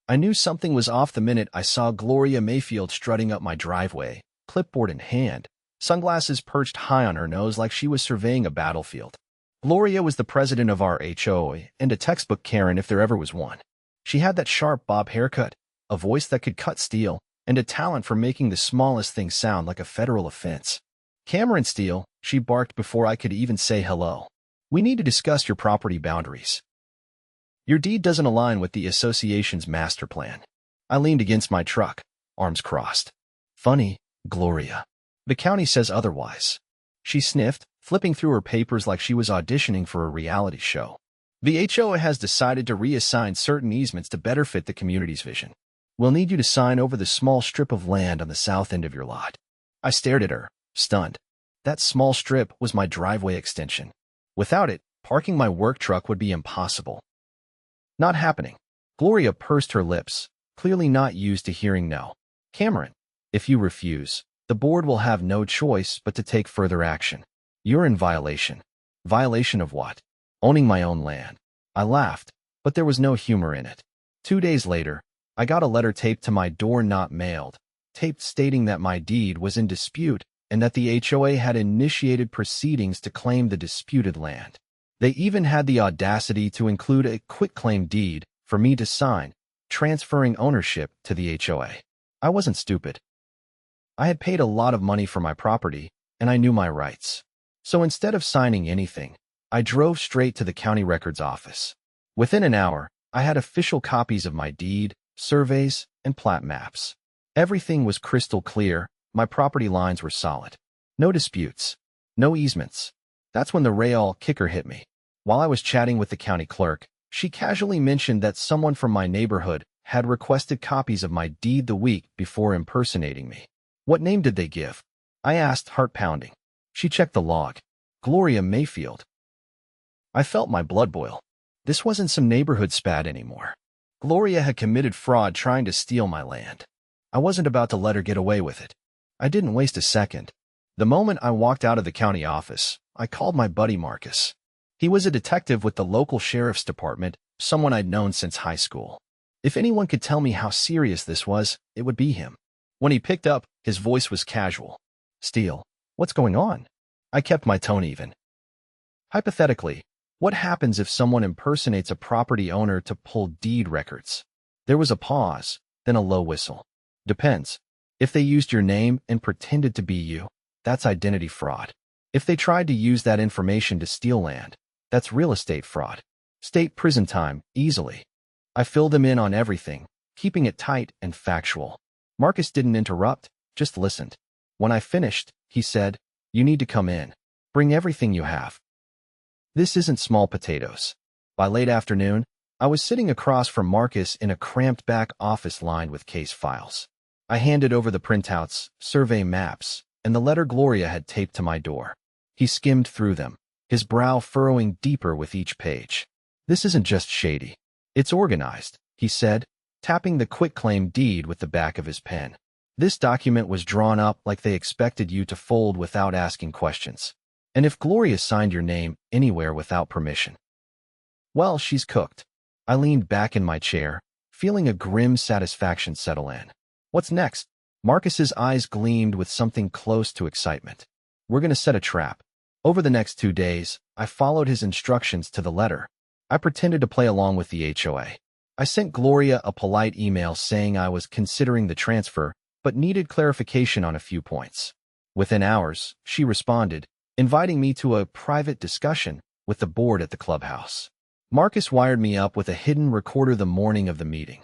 I knew something was off the minute I saw Gloria Mayfield strutting up my driveway, clipboard in hand, sunglasses perched high on her nose like she was surveying a battlefield. Gloria was the president of our HOA and a textbook Karen if there ever was one. She had that sharp bob haircut, a voice that could cut steel, and a talent for making the smallest thing sound like a federal offense. "Cameron Steele," she barked before I could even say hello. "We need to discuss your property boundaries. Your deed doesn't align with the association's master plan." I leaned against my truck, arms crossed. "Funny, Gloria. The county says otherwise." She sniffed, flipping through her papers like she was auditioning for a reality show. "The HOA has decided to reassign certain easements to better fit the community's vision. We'll need you to sign over the small strip of land on the south end of your lot." I stared at her, stunned. That small strip was my driveway extension. Without it, parking my work truck would be impossible. "Not happening." Gloria pursed her lips, clearly not used to hearing no. "Cameron, if you refuse, the board will have no choice but to take further action. You're in violation." "Violation of what?" "Owning my own land." I laughed, but there was no humor in it. 2 days later, I got a letter taped to my door, not mailed, taped stating that my deed was in dispute and that the HOA had initiated proceedings to claim the disputed land. They even had the audacity to include a quitclaim deed for me to sign, transferring ownership to the HOA. I wasn't stupid. I had paid a lot of money for my property, and I knew my rights. So instead of signing anything, I drove straight to the county records office. Within an hour, I had official copies of my deed, surveys, and plat maps. Everything was crystal clear. My property lines were solid. No disputes. No easements. That's when the real kicker hit me. While I was chatting with the county clerk, she casually mentioned that someone from my neighborhood had requested copies of my deed the week before impersonating me. "What name did they give?" I asked, heart pounding. She checked the log. "Gloria Mayfield." I felt my blood boil. This wasn't some neighborhood spat anymore. Gloria had committed fraud trying to steal my land. I wasn't about to let her get away with it. I didn't waste a second. The moment I walked out of the county office, I called my buddy Marcus. He was a detective with the local sheriff's department, someone I'd known since high school. If anyone could tell me how serious this was, it would be him. When he picked up, his voice was casual. "Steele, what's going on?" I kept my tone even. "Hypothetically, what happens if someone impersonates a property owner to pull deed records?" There was a pause, then a low whistle. "Depends. If they used your name and pretended to be you, that's identity fraud. If they tried to use that information to steal land, that's real estate fraud. State prison time, easily." I filled him in on everything, keeping it tight and factual. Marcus didn't interrupt, just listened. When I finished, he said, "You need to come in. Bring everything you have. This isn't small potatoes." By late afternoon, I was sitting across from Marcus in a cramped back office lined with case files. I handed over the printouts, survey maps, and the letter Gloria had taped to my door. He skimmed through them, his brow furrowing deeper with each page. "This isn't just shady. It's organized," he said, tapping the quitclaim deed with the back of his pen. "This document was drawn up like they expected you to fold without asking questions. And if Gloria signed your name anywhere without permission, well, she's cooked." I leaned back in my chair, feeling a grim satisfaction settle in. "What's next?" Marcus's eyes gleamed with something close to excitement. "We're going to set a trap." Over the next 2 days, I followed his instructions to the letter. I pretended to play along with the HOA. I sent Gloria a polite email saying I was considering the transfer, but needed clarification on a few points. Within hours, she responded, inviting me to a private discussion with the board at the clubhouse. Marcus wired me up with a hidden recorder the morning of the meeting.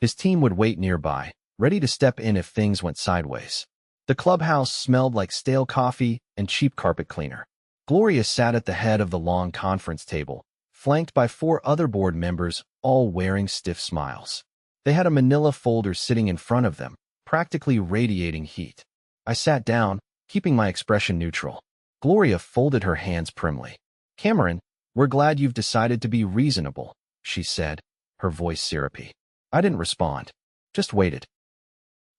His team would wait nearby, ready to step in if things went sideways. The clubhouse smelled like stale coffee and cheap carpet cleaner. Gloria sat at the head of the long conference table, flanked by 4 other board members, all wearing stiff smiles. They had a manila folder sitting in front of them, practically radiating heat. I sat down, keeping my expression neutral. Gloria folded her hands primly. "Cameron, we're glad you've decided to be reasonable," she said, her voice syrupy. I didn't respond, just waited.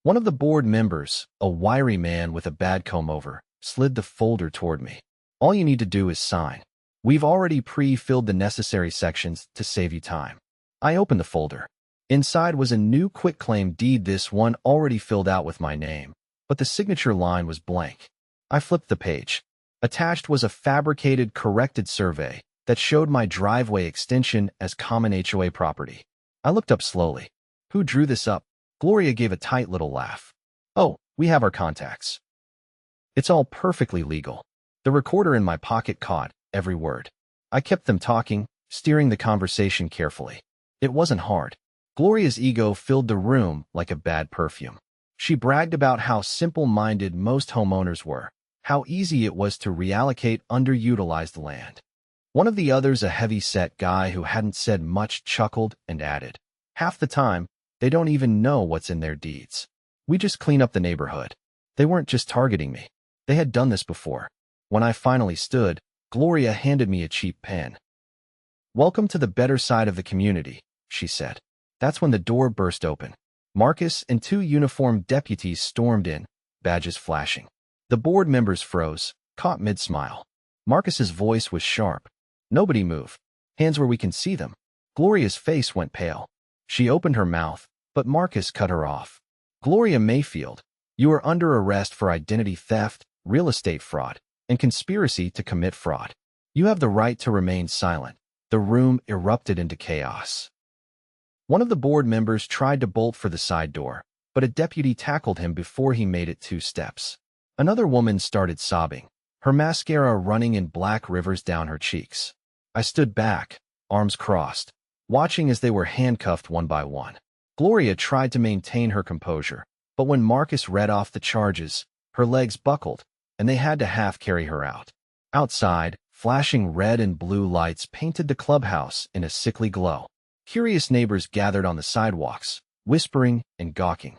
One of the board members, a wiry man with a bad comb-over, slid the folder toward me. "All you need to do is sign. We've already pre-filled the necessary sections to save you time." I opened the folder. Inside was a new quitclaim deed, this one already filled out with my name, but the signature line was blank. I flipped the page. Attached was a fabricated, corrected survey that showed my driveway extension as common HOA property. I looked up slowly. Who drew this up? Gloria gave a tight little laugh. Oh, we have our contacts. It's all perfectly legal. The recorder in my pocket caught every word. I kept them talking, steering the conversation carefully. It wasn't hard. Gloria's ego filled the room like a bad perfume. She bragged about how simple-minded most homeowners were, how easy it was to reallocate underutilized land. One of the others, a heavy-set guy who hadn't said much, chuckled and added, "Half the time, they don't even know what's in their deeds. We just clean up the neighborhood." They weren't just targeting me. They had done this before. When I finally stood, Gloria handed me a cheap pen. "Welcome to the better side of the community," she said. That's when the door burst open. Marcus and two uniformed deputies stormed in, badges flashing. The board members froze, caught mid-smile. Marcus's voice was sharp. "Nobody move. Hands where we can see them." Gloria's face went pale. She opened her mouth, but Marcus cut her off. "Gloria Mayfield, you are under arrest for identity theft, real estate fraud, and conspiracy to commit fraud. You have the right to remain silent." The room erupted into chaos. One of the board members tried to bolt for the side door, but a deputy tackled him before he made it 2 steps. Another woman started sobbing, her mascara running in black rivers down her cheeks. I stood back, arms crossed, watching as they were handcuffed one by one. Gloria tried to maintain her composure, but when Marcus read off the charges, her legs buckled, and they had to half-carry her out. Outside, flashing red and blue lights painted the clubhouse in a sickly glow. Curious neighbors gathered on the sidewalks, whispering and gawking.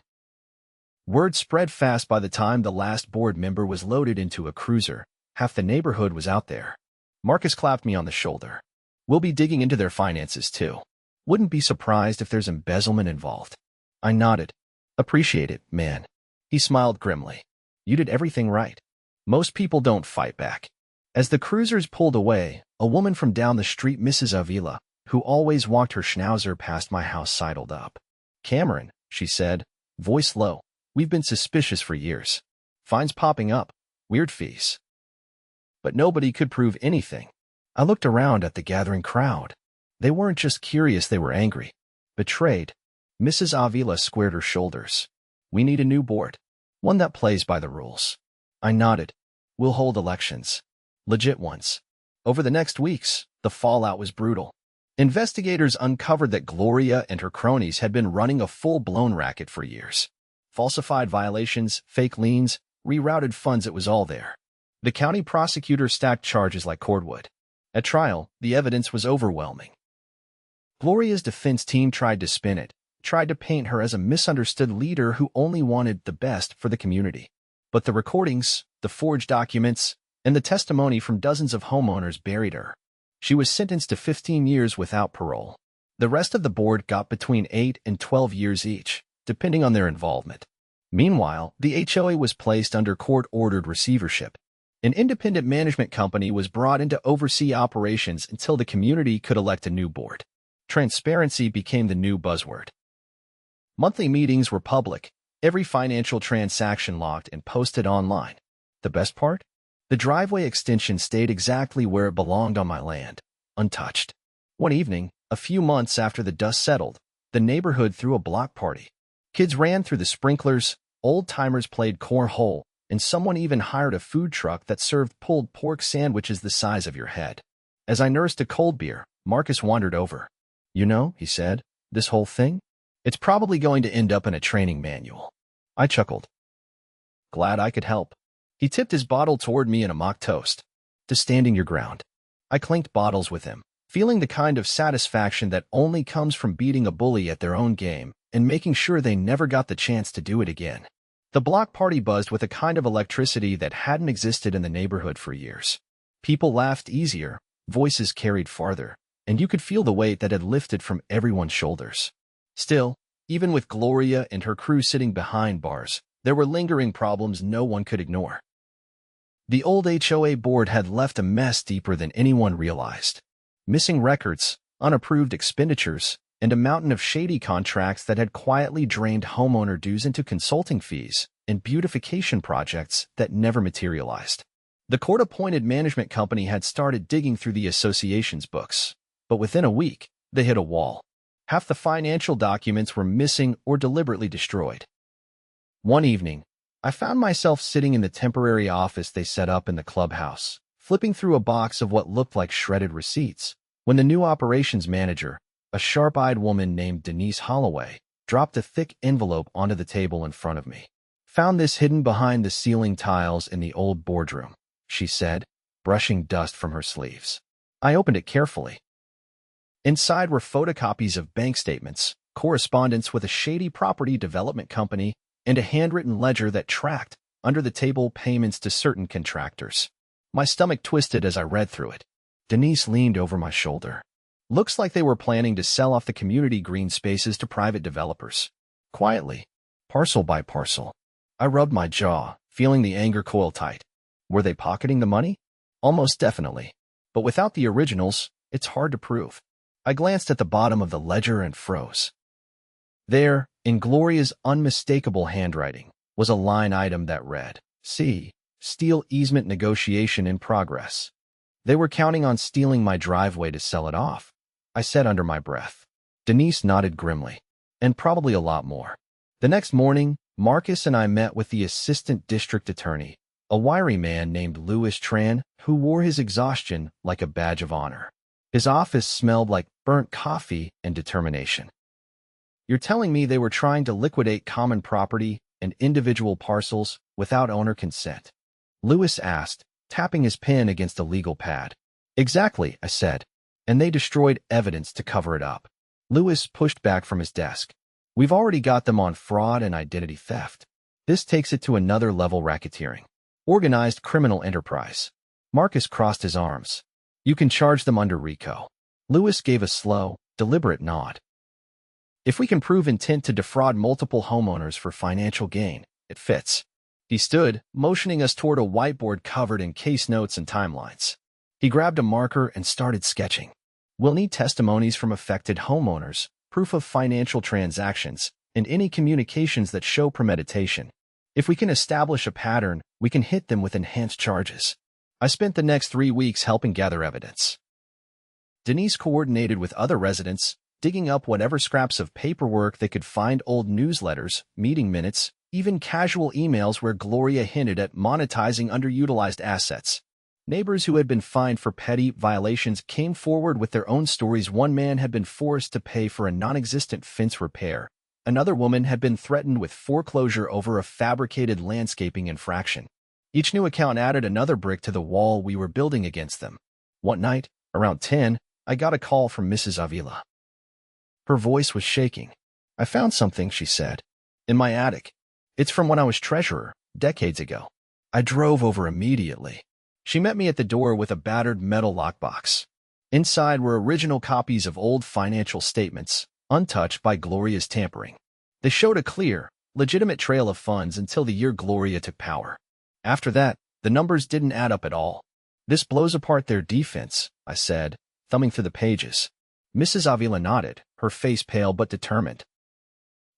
Word spread fast. By the time the last board member was loaded into a cruiser, half the neighborhood was out there. Marcus clapped me on the shoulder. "We'll be digging into their finances, too. Wouldn't be surprised if there's embezzlement involved." I nodded. "Appreciate it, man." He smiled grimly. "You did everything right. Most people don't fight back." As the cruisers pulled away, a woman from down the street, Mrs. Avila, who always walked her schnauzer past my house, sidled up. "Cameron," she said, voice low, "we've been suspicious for years. Fines popping up, weird fees." But nobody could prove anything. I looked around at the gathering crowd. They weren't just curious, they were angry. Betrayed. Mrs. Avila squared her shoulders. "We need a new board. One that plays by the rules." I nodded. "We'll hold elections. Legit ones." Over the next weeks, the fallout was brutal. Investigators uncovered that Gloria and her cronies had been running a full-blown racket for years. Falsified violations, fake liens, rerouted funds, it was all there. The county prosecutor stacked charges like cordwood. At trial, the evidence was overwhelming. Gloria's defense team tried to spin it, tried to paint her as a misunderstood leader who only wanted the best for the community. But the recordings, the forged documents, and the testimony from dozens of homeowners buried her. She was sentenced to 15 years without parole. The rest of the board got between 8 and 12 years each, depending on their involvement. Meanwhile, the HOA was placed under court-ordered receivership. An independent management company was brought in to oversee operations until the community could elect a new board. Transparency became the new buzzword. Monthly meetings were public, every financial transaction logged and posted online. The best part? The driveway extension stayed exactly where it belonged on my land, untouched. One evening, a few months after the dust settled, the neighborhood threw a block party. Kids ran through the sprinklers, old-timers played cornhole, and someone even hired a food truck that served pulled pork sandwiches the size of your head. As I nursed a cold beer, Marcus wandered over. "You know," he said, "this whole thing? It's probably going to end up in a training manual." I chuckled. Glad I could help. He tipped his bottle toward me in a mock toast to standing your ground. I clinked bottles with him, feeling the kind of satisfaction that only comes from beating a bully at their own game and making sure they never got the chance to do it again. The block party buzzed with a kind of electricity that hadn't existed in the neighborhood for years. People laughed easier, voices carried farther, and you could feel the weight that had lifted from everyone's shoulders. Still, even with Gloria and her crew sitting behind bars, there were lingering problems no one could ignore. The old HOA board had left a mess deeper than anyone realized. Missing records, unapproved expenditures, and a mountain of shady contracts that had quietly drained homeowner dues into consulting fees and beautification projects that never materialized. The court-appointed management company had started digging through the association's books, but within a week, they hit a wall. Half the financial documents were missing or deliberately destroyed. One evening, I found myself sitting in the temporary office they set up in the clubhouse, flipping through a box of what looked like shredded receipts, when the new operations manager, a sharp-eyed woman named Denise Holloway, dropped a thick envelope onto the table in front of me. "Found this hidden behind the ceiling tiles in the old boardroom," she said, brushing dust from her sleeves. I opened it carefully. Inside were photocopies of bank statements, correspondence with a shady property development company, and a handwritten ledger that tracked, under the table, payments to certain contractors. My stomach twisted as I read through it. Denise leaned over my shoulder. "Looks like they were planning to sell off the community green spaces to private developers." Quietly, parcel by parcel. I rubbed my jaw, feeling the anger coil tight. Were they pocketing the money? Almost definitely. But without the originals, it's hard to prove. I glanced at the bottom of the ledger and froze. There, in Gloria's unmistakable handwriting, was a line item that read, "C. Steele easement negotiation in progress." They were counting on stealing my driveway to sell it off, I said under my breath. Denise nodded grimly. And probably a lot more. The next morning, Marcus and I met with the assistant district attorney, a wiry man named Louis Tran, who wore his exhaustion like a badge of honor. His office smelled like burnt coffee and determination. "You're telling me they were trying to liquidate common property and individual parcels without owner consent?" Louis asked, tapping his pen against a legal pad. "Exactly," I said, "and they destroyed evidence to cover it up." Louis pushed back from his desk. "We've already got them on fraud and identity theft. This takes it to another level: racketeering. Organized criminal enterprise." Marcus crossed his arms. "You can charge them under RICO." Louis gave a slow, deliberate nod. "If we can prove intent to defraud multiple homeowners for financial gain, it fits." He stood, motioning us toward a whiteboard covered in case notes and timelines. He grabbed a marker and started sketching. "We'll need testimonies from affected homeowners, proof of financial transactions, and any communications that show premeditation. If we can establish a pattern, we can hit them with enhanced charges." I spent the next 3 weeks helping gather evidence. Denise coordinated with other residents, digging up whatever scraps of paperwork they could find: old newsletters, meeting minutes, even casual emails where Gloria hinted at monetizing underutilized assets. Neighbors who had been fined for petty violations came forward with their own stories. One man had been forced to pay for a non-existent fence repair. Another woman had been threatened with foreclosure over a fabricated landscaping infraction. Each new account added another brick to the wall we were building against them. One night, around 10, I got a call from Mrs. Avila. Her voice was shaking. "I found something," she said, "in my attic. It's from when I was treasurer, decades ago." I drove over immediately. She met me at the door with a battered metal lockbox. Inside were original copies of old financial statements, untouched by Gloria's tampering. They showed a clear, legitimate trail of funds until the year Gloria took power. After that, the numbers didn't add up at all. "This blows apart their defense," I said, thumbing through the pages. Mrs. Avila nodded, her face pale but determined.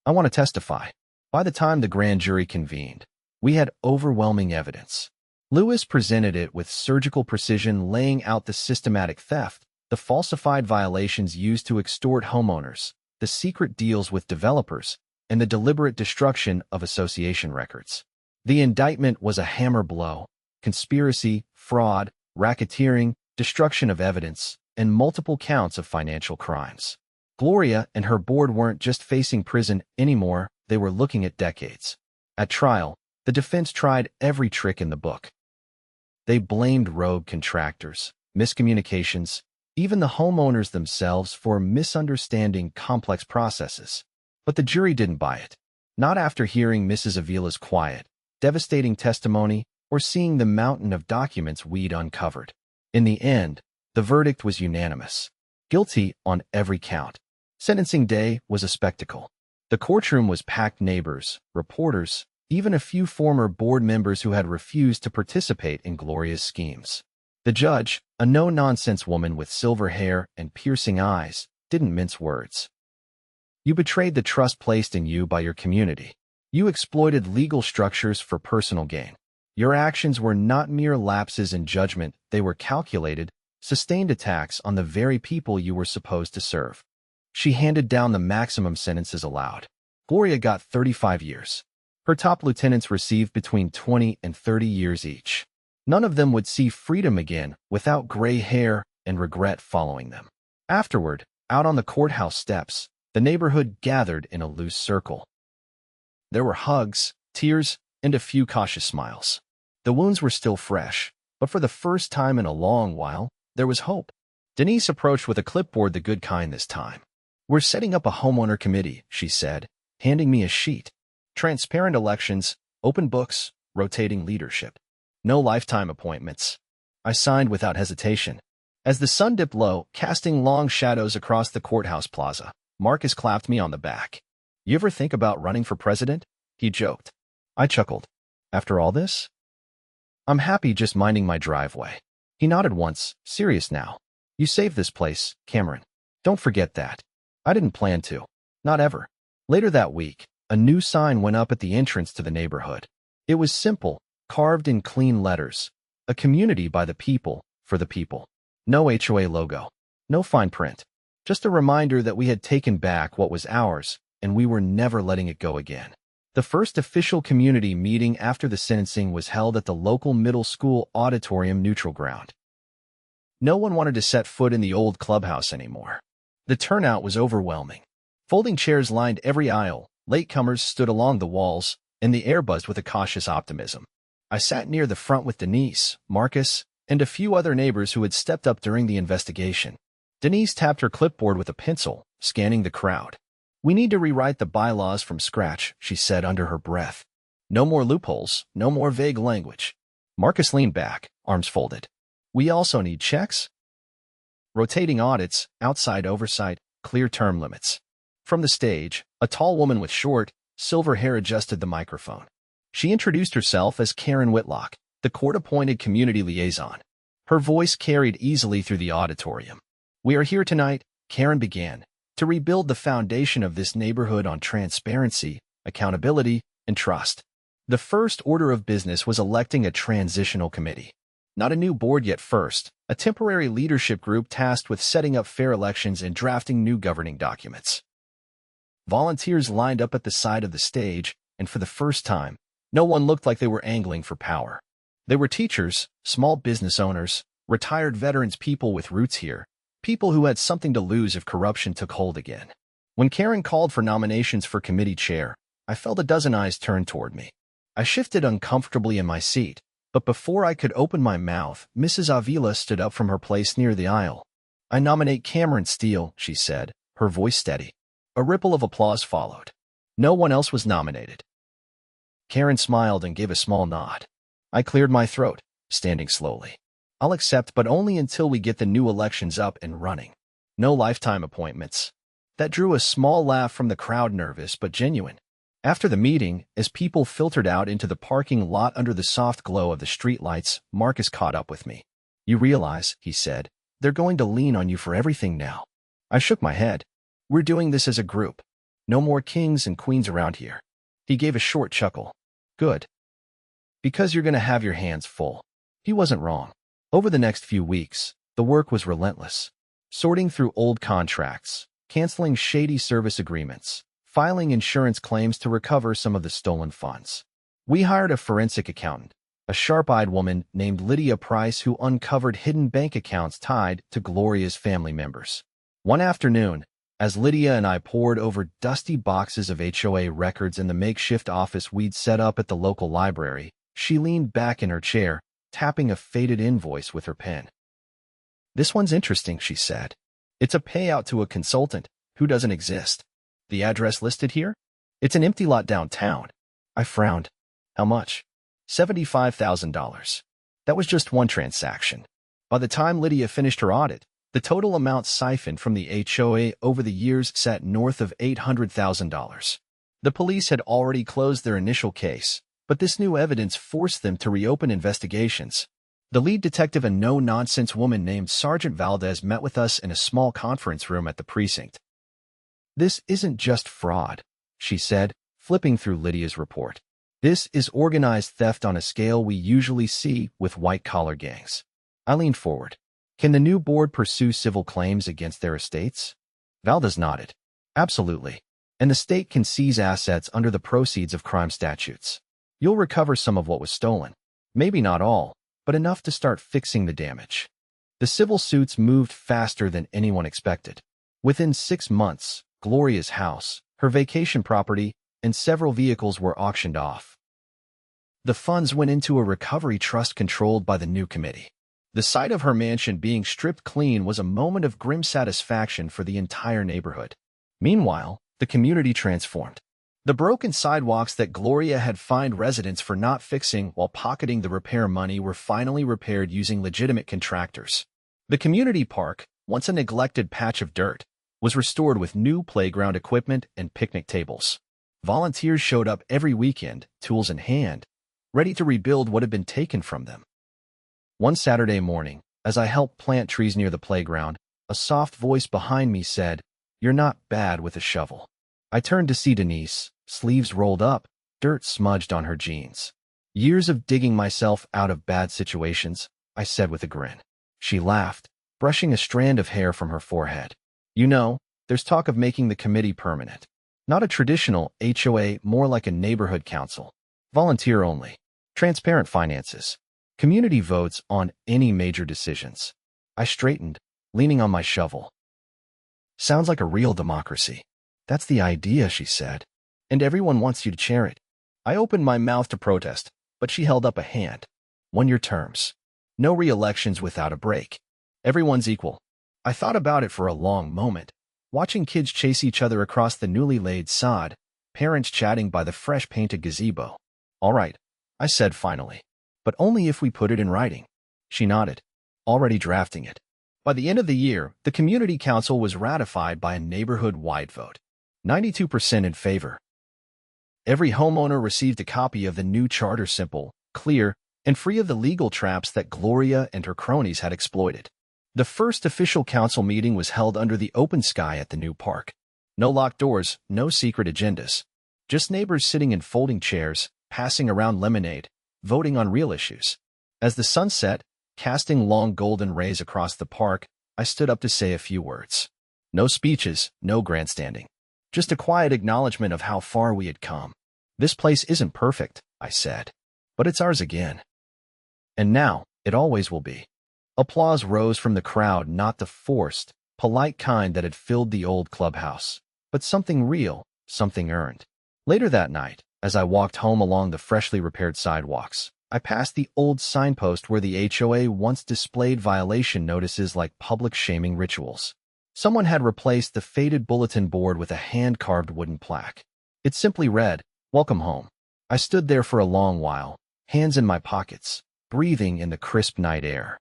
"I want to testify." By the time the grand jury convened, we had overwhelming evidence. Louis presented it with surgical precision, laying out the systematic theft, the falsified violations used to extort homeowners, the secret deals with developers, and the deliberate destruction of association records. The indictment was a hammer blow: conspiracy, fraud, racketeering, destruction of evidence, and multiple counts of financial crimes. Gloria and her board weren't just facing prison anymore, they were looking at decades. At trial, the defense tried every trick in the book. They blamed rogue contractors, miscommunications, even the homeowners themselves for misunderstanding complex processes. But the jury didn't buy it. Not after hearing Mrs. Avila's quiet, devastating testimony or seeing the mountain of documents we'd uncovered. In the end, the verdict was unanimous. Guilty on every count. Sentencing day was a spectacle. The courtroom was packed: neighbors, reporters, even a few former board members who had refused to participate in Gloria's schemes. The judge, a no-nonsense woman with silver hair and piercing eyes, didn't mince words. You betrayed the trust placed in you by your community. You exploited legal structures for personal gain. Your actions were not mere lapses in judgment, they were calculated, sustained attacks on the very people you were supposed to serve. She handed down the maximum sentences aloud. Gloria got 35 years. Her top lieutenants received between 20 and 30 years each. None of them would see freedom again without gray hair and regret following them. Afterward, out on the courthouse steps, the neighborhood gathered in a loose circle. There were hugs, tears, and a few cautious smiles. The wounds were still fresh, but for the first time in a long while, there was hope. Denise approached with a clipboard, the good kind this time. "We're setting up a homeowner committee," she said, handing me a sheet. "Transparent elections, open books, rotating leadership. No lifetime appointments." I signed without hesitation. As the sun dipped low, casting long shadows across the courthouse plaza, Marcus clapped me on the back. "You ever think about running for president?" he joked. I chuckled. "After all this?" "I'm happy just minding my driveway." He nodded once, serious now. "You saved this place, Cameron. Don't forget that." I didn't plan to. Not ever. Later that week, a new sign went up at the entrance to the neighborhood. It was simple, carved in clean letters. A community by the people, for the people. No HOA logo. No fine print. Just a reminder that we had taken back what was ours, and we were never letting it go again. The first official community meeting after the sentencing was held at the local middle school auditorium neutral ground. No one wanted to set foot in the old clubhouse anymore. The turnout was overwhelming. Folding chairs lined every aisle, latecomers stood along the walls, and the air buzzed with a cautious optimism. I sat near the front with Denise, Marcus, and a few other neighbors who had stepped up during the investigation. Denise tapped her clipboard with a pencil, scanning the crowd. "We need to rewrite the bylaws from scratch," she said under her breath. "No more loopholes, no more vague language." Marcus leaned back, arms folded. "We also need checks. Rotating audits, outside oversight, clear term limits." From the stage, a tall woman with short, silver hair adjusted the microphone. She introduced herself as Karen Whitlock, the court-appointed community liaison. Her voice carried easily through the auditorium. "We are here tonight," Karen began, "to rebuild the foundation of this neighborhood on transparency, accountability, and trust." The first order of business was electing a transitional committee. Not a new board yet first, a temporary leadership group tasked with setting up fair elections and drafting new governing documents. Volunteers lined up at the side of the stage, and for the first time, no one looked like they were angling for power. They were teachers, small business owners, retired veterans, people with roots here, people who had something to lose if corruption took hold again. When Karen called for nominations for committee chair, I felt a dozen eyes turn toward me. I shifted uncomfortably in my seat, but before I could open my mouth, Mrs. Avila stood up from her place near the aisle. "I nominate Cameron Steele," she said, her voice steady. A ripple of applause followed. No one else was nominated. Karen smiled and gave a small nod. I cleared my throat, standing slowly. "I'll accept, but only until we get the new elections up and running. No lifetime appointments." That drew a small laugh from the crowd, nervous but genuine. After the meeting, as people filtered out into the parking lot under the soft glow of the streetlights, Marcus caught up with me. "You realize," he said, "they're going to lean on you for everything now." I shook my head. "We're doing this as a group. No more kings and queens around here." He gave a short chuckle. "Good. Because you're going to have your hands full." He wasn't wrong. Over the next few weeks, the work was relentless. Sorting through old contracts, canceling shady service agreements, filing insurance claims to recover some of the stolen funds. We hired a forensic accountant, a sharp-eyed woman named Lydia Price, who uncovered hidden bank accounts tied to Gloria's family members. One afternoon, as Lydia and I pored over dusty boxes of HOA records in the makeshift office we'd set up at the local library, she leaned back in her chair, tapping a faded invoice with her pen. "This one's interesting," she said. "It's a payout to a consultant who doesn't exist. The address listed here? It's an empty lot downtown." I frowned. "How much?" $75,000. That was just one transaction. By the time Lydia finished her audit, the total amount siphoned from the HOA over the years sat north of $800,000. The police had already closed their initial case, but this new evidence forced them to reopen investigations. The lead detective, a no-nonsense woman named Sergeant Valdez, met with us in a small conference room at the precinct. "This isn't just fraud," she said, flipping through Lydia's report. "This is organized theft on a scale we usually see with white-collar gangs." I leaned forward. "Can the new board pursue civil claims against their estates?" Valdez nodded. "Absolutely. And the state can seize assets under the proceeds of crime statutes. You'll recover some of what was stolen. Maybe not all, but enough to start fixing the damage." The civil suits moved faster than anyone expected. Within 6 months, Gloria's house, her vacation property, and several vehicles were auctioned off. The funds went into a recovery trust controlled by the new committee. The sight of her mansion being stripped clean was a moment of grim satisfaction for the entire neighborhood. Meanwhile, the community transformed. The broken sidewalks that Gloria had fined residents for not fixing while pocketing the repair money were finally repaired using legitimate contractors. The community park, once a neglected patch of dirt, was restored with new playground equipment and picnic tables. Volunteers showed up every weekend, tools in hand, ready to rebuild what had been taken from them. One Saturday morning, as I helped plant trees near the playground, a soft voice behind me said, "You're not bad with a shovel." I turned to see Denise, sleeves rolled up, dirt smudged on her jeans. "Years of digging myself out of bad situations," I said with a grin. She laughed, brushing a strand of hair from her forehead. "You know, there's talk of making the committee permanent. Not a traditional HOA, more like a neighborhood council. Volunteer only. Transparent finances. Community votes on any major decisions." I straightened, leaning on my shovel. "Sounds like a real democracy." "That's the idea," she said. "And everyone wants you to chair it." I opened my mouth to protest, but she held up a hand. "One-year terms. No re-elections without a break. Everyone's equal." I thought about it for a long moment, watching kids chase each other across the newly laid sod, parents chatting by the fresh-painted gazebo. "All right," I said finally. "But only if we put it in writing." She nodded. "Already drafting it." By the end of the year, the community council was ratified by a neighborhood-wide vote. 92% in favor. Every homeowner received a copy of the new charter, simple, clear, and free of the legal traps that Gloria and her cronies had exploited. The first official council meeting was held under the open sky at the new park. No locked doors, no secret agendas. Just neighbors sitting in folding chairs, passing around lemonade, voting on real issues. As the sun set, casting long golden rays across the park, I stood up to say a few words. No speeches, no grandstanding. Just a quiet acknowledgement of how far we had come. "This place isn't perfect," I said, "but it's ours again. And now, it always will be." Applause rose from the crowd, not the forced, polite kind that had filled the old clubhouse, but something real, something earned. Later that night, as I walked home along the freshly repaired sidewalks, I passed the old signpost where the HOA once displayed violation notices like public shaming rituals. Someone had replaced the faded bulletin board with a hand-carved wooden plaque. It simply read, "Welcome home." I stood there for a long while, hands in my pockets, breathing in the crisp night air.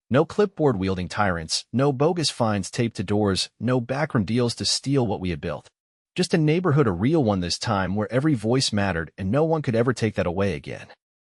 No clipboard-wielding tyrants, no bogus fines taped to doors, no backroom deals to steal what we had built. Just a neighborhood, a real one this time, where every voice mattered and no one could ever take that away again.